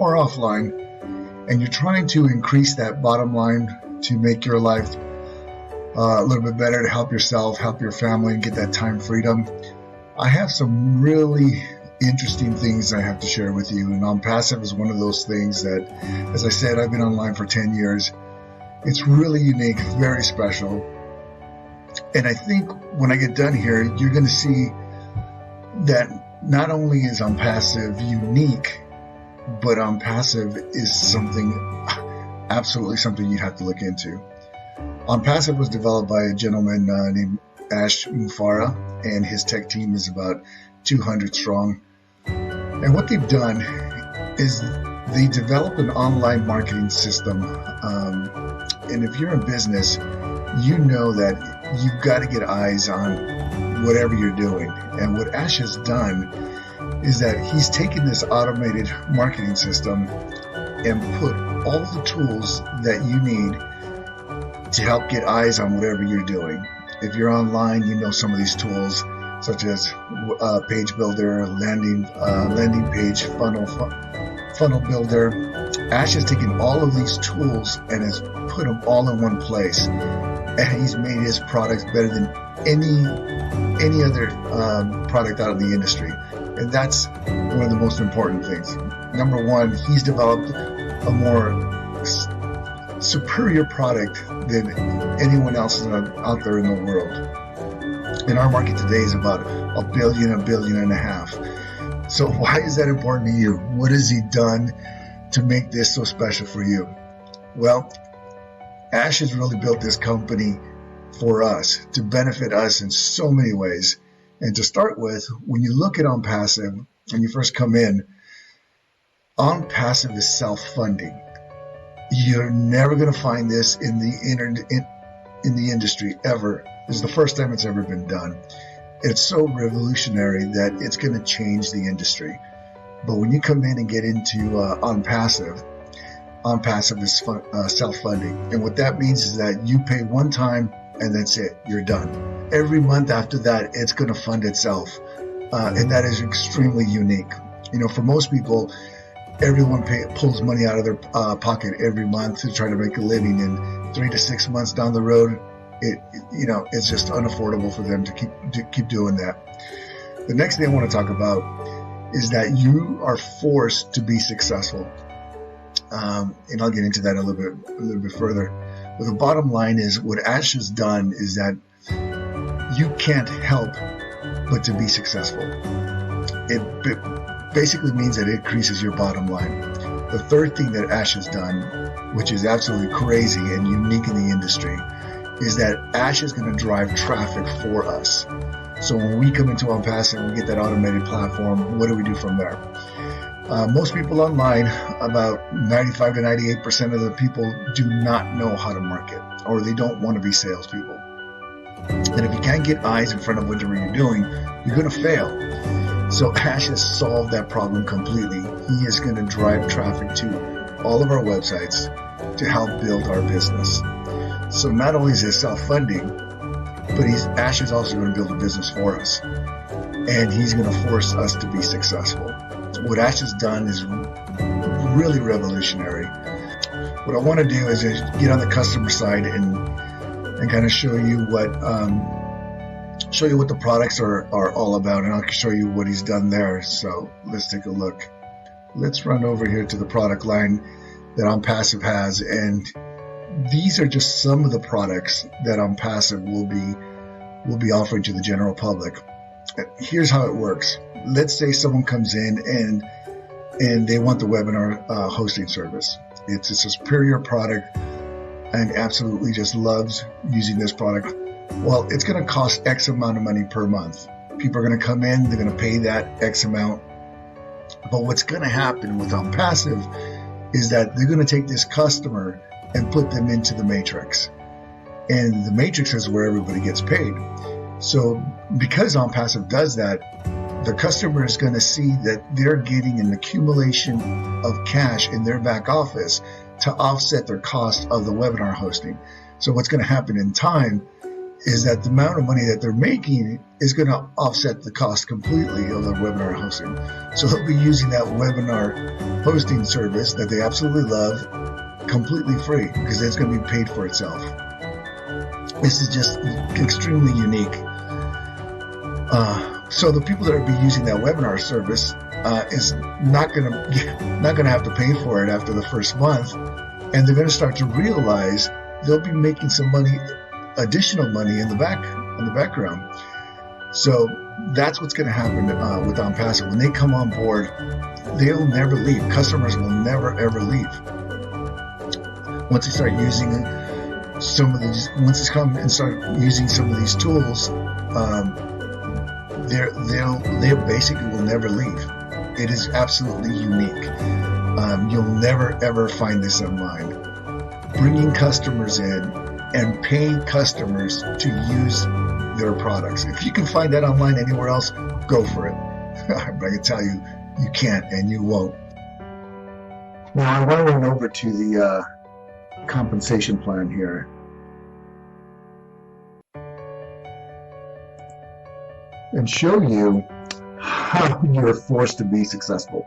or offline, and you're trying to increase that bottom line to make your life a little bit better, to help yourself, help your family, and get that time freedom, I have some really interesting things I have to share with you. And ONPASSIVE is one of those things that, as I said, I've been online for 10 years. It's really unique, very special. And I think when I get done here, you're going to see that not only is ONPASSIVE unique, but ONPASSIVE is something, absolutely something you'd have to look into. ONPASSIVE was developed by a gentleman named Ash Mufara, and his tech team is about 200 strong. And what they've done is they developed an online marketing system. And if you're in business, you know that you've got to get eyes on whatever you're doing. And what Ash has done is that he's taken this automated marketing system and put all the tools that you need to help get eyes on whatever you're doing. If you're online, you know some of these tools, such as page builder, landing page, funnel builder. Ash has taken all of these tools and has put them all in one place, and he's made his products better than any other product out of the industry. And that's one of the most important things. Number one, he's developed a more superior product than anyone else out there in the world. And our market today is about $1 billion and a half. So why is that important to you? What has he done to make this so special for you? Well, Ash has really built this company for us, to benefit us in so many ways. And to start with, when you look at ONPASSIVE, when you first come in, ONPASSIVE is self-funding. You're never going to find this in the industry ever. This is the first time it's ever been done. It's so revolutionary that it's going to change the industry. But when you come in and get into ONPASSIVE, ONPASSIVE is self-funding. And what that means is that you pay one time and that's it. You're done. Every month after that, it's going to fund itself. And that is extremely unique. You know, for most people, everyone pulls money out of their pocket every month to try to make a living. And 3 to 6 months down the road, it's just unaffordable for them to keep doing that. The next thing I want to talk about is that you are forced to be successful. And I'll get into that a little bit further. But the bottom line is, what Ash has done is that you can't help but to be successful. It basically means that it increases your bottom line. The third thing that Ash has done, which is absolutely crazy and unique in the industry, is that Ash is going to drive traffic for us. So when we come into ONPASSIVE and we get that automated platform, what do we do from there? Most people online, about 95 to 98% of the people do not know how to market, or they don't want to be salespeople. And if you can't get eyes in front of whatever you're doing, you're going to fail. So Ash has solved that problem completely. He is going to drive traffic to all of our websites to help build our business. So not only is it self-funding, but Ash is also going to build a business for us. And he's going to force us to be successful. What Ash has done is really revolutionary. What I want to do is just get on the customer side and kind of show you what the products are all about, and I'll show you what he's done there. So let's take a look. Let's run over here to the product line that ONPASSIVE has, and these are just some of the products that ONPASSIVE will be offering to the general public. Here's how it works. Let's say someone comes in and they want the webinar hosting service. It's a superior product and absolutely just loves using this product. Well, it's going to cost X amount of money per month. People are going to come in, they're going to pay that X amount. But what's going to happen with ONPASSIVE is that they're going to take this customer and put them into the matrix. And the matrix is where everybody gets paid. So because ONPASSIVE does that, the customer is going to see that they're getting an accumulation of cash in their back office to offset their cost of the webinar hosting. So what's going to happen in time is that the amount of money that they're making is going to offset the cost completely of the webinar hosting. So they'll be using that webinar hosting service that they absolutely love completely free because it's going to be paid for itself. This is just extremely unique. So the people that are be using that webinar service is not gonna have to pay for it after the first month, and they're gonna start to realize they'll be making some money, additional money in the background. So that's what's gonna happen with ONPASSIVE. When they come on board, they'll never leave. Customers will never ever leave. Once they start using once they come and start using some of these tools, they basically will never leave. It is absolutely unique. You'll never ever find this online. Bringing customers in and paying customers to use their products. If you can find that online anywhere else, go for it. But I can tell you, you can't and you won't. Now I want to run over to the compensation plan here. And show you how you're forced to be successful.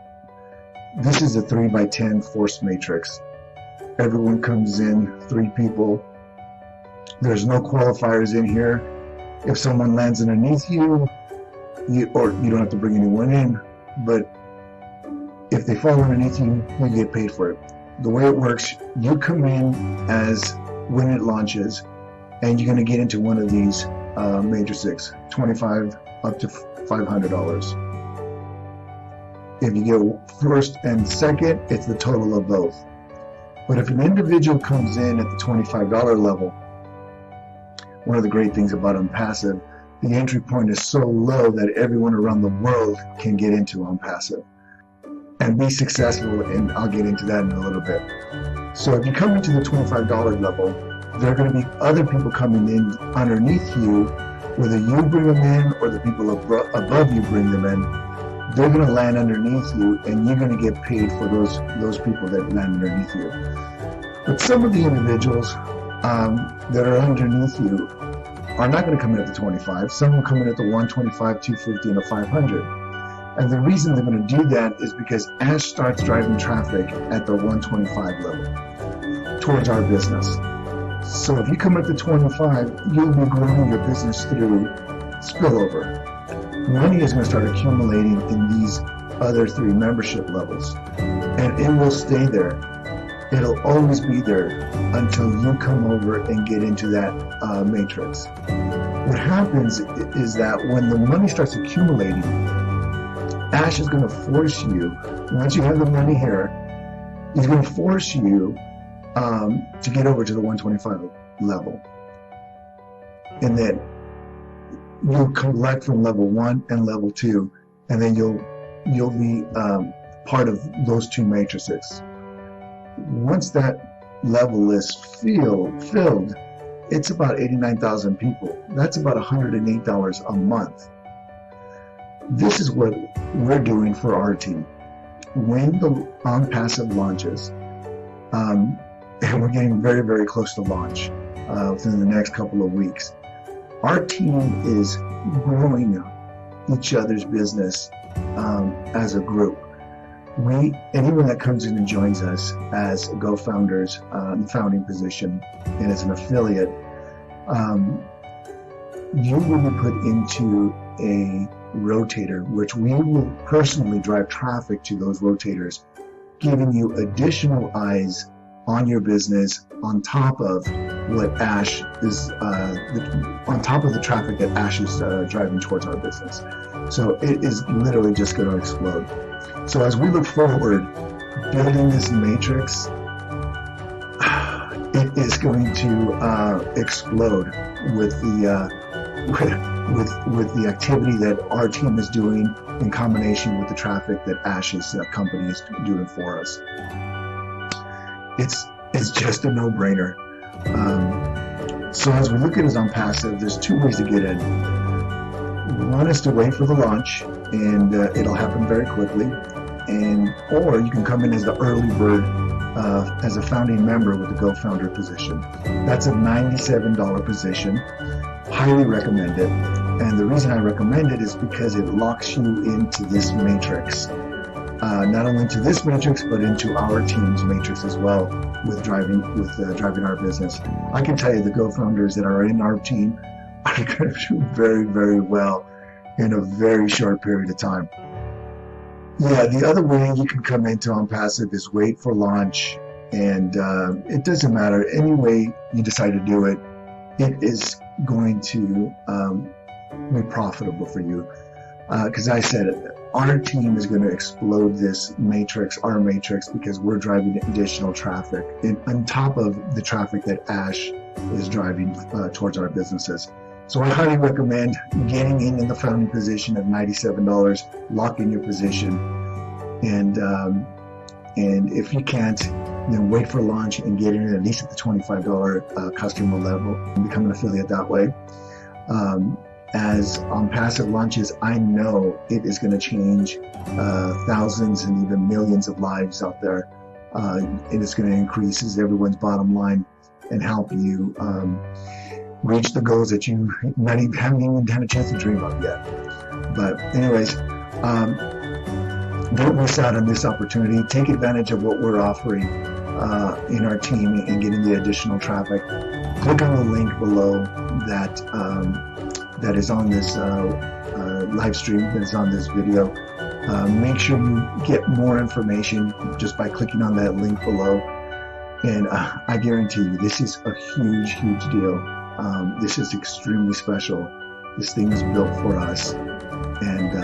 This is a 3x10 force matrix. Everyone comes in, 3 people. There's no qualifiers in here. If someone lands underneath you, you don't have to bring anyone in, but if they fall underneath you, you get paid for it. The way it works, you come in as when it launches, and you're going to get into one of these matrices, 25 up to $500. If you get first and second, it's the total of both. But if an individual comes in at the $25 level, one of the great things about ONPASSIVE, the entry point is so low that everyone around the world can get into ONPASSIVE and be successful, and I'll get into that in a little bit. So if you come into the $25 level, there are going to be other people coming in underneath you. Whether you bring them in or the people above you bring them in, they're going to land underneath you, and you're going to get paid for those people that land underneath you. But some of the individuals that are underneath you are not going to come in at the 25. Some will come in at the 125, 250, and a 500. And the reason they're going to do that is because Ash starts driving traffic at the 125 level towards our business. So if you come at the 25, you'll be growing your business through spillover. Money is going to start accumulating in these other 3 membership levels, and it will stay there. It'll always be there until you come over and get into that matrix. What happens is that when the money starts accumulating, Ash is going to force you, once you have the money here, he's going to force you to get over to the 125 level. And then you'll collect from level 1 and level 2, and then you'll be part of those 2 matrices. Once that level is filled, it's about 89,000 people. That's about $108 a month. This is what we're doing for our team. When the ONPASSIVE launches, and we're getting very, very close to launch within the next couple of weeks, our team is growing each other's business as a group. Anyone that comes in and joins us as Go-Founders in the founding position and as an affiliate, you will be put into a rotator, which we will personally drive traffic to those rotators, giving you additional eyes on your business on top of what Ash is, on top of the traffic that Ash is driving towards our business. So it is literally just going to explode. So as we look forward, building this matrix, it is going to explode with the activity that our team is doing in combination with the traffic that Ash's company is doing for us. It's just a no-brainer. So as we look at it on ONPASSIVE, there's 2 ways to get in. One is to wait for the launch, and it'll happen very quickly. Or you can come in as the early bird, as a founding member with the Go Founder position. That's a $97 position. Highly recommend it. And the reason I recommend it is because it locks you into this matrix. Not only into this matrix, but into our team's matrix as well with driving our business. I can tell you the co-founders that are in our team are going to do very, very well in a very short period of time. Yeah, the other way you can come into ONPASSIVE is wait for launch, and it doesn't matter. Any way you decide to do it, it is going to be profitable for you. Because I said it, our team is going to explode this matrix, our matrix, because we're driving additional traffic and on top of the traffic that Ash is driving towards our businesses. So I highly recommend getting in the founding position of $97, lock in your position, and if you can't, then wait for launch and get in at least at the $25 customer level and become an affiliate that way. As ONPASSIVE launches, I know it is going to change thousands and even millions of lives out there. And it's going to increase everyone's bottom line and help you reach the goals that you haven't even had a chance to dream of yet. But anyways, don't miss out on this opportunity. Take advantage of what we're offering in our team and getting the additional traffic. Click on the link below that is on this live stream, that is on this video. Make sure you get more information just by clicking on that link below. And I guarantee you, this is a huge, huge deal. This is extremely special. This thing is built for us. And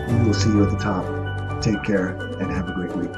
we will see you at the top. Take care and have a great week.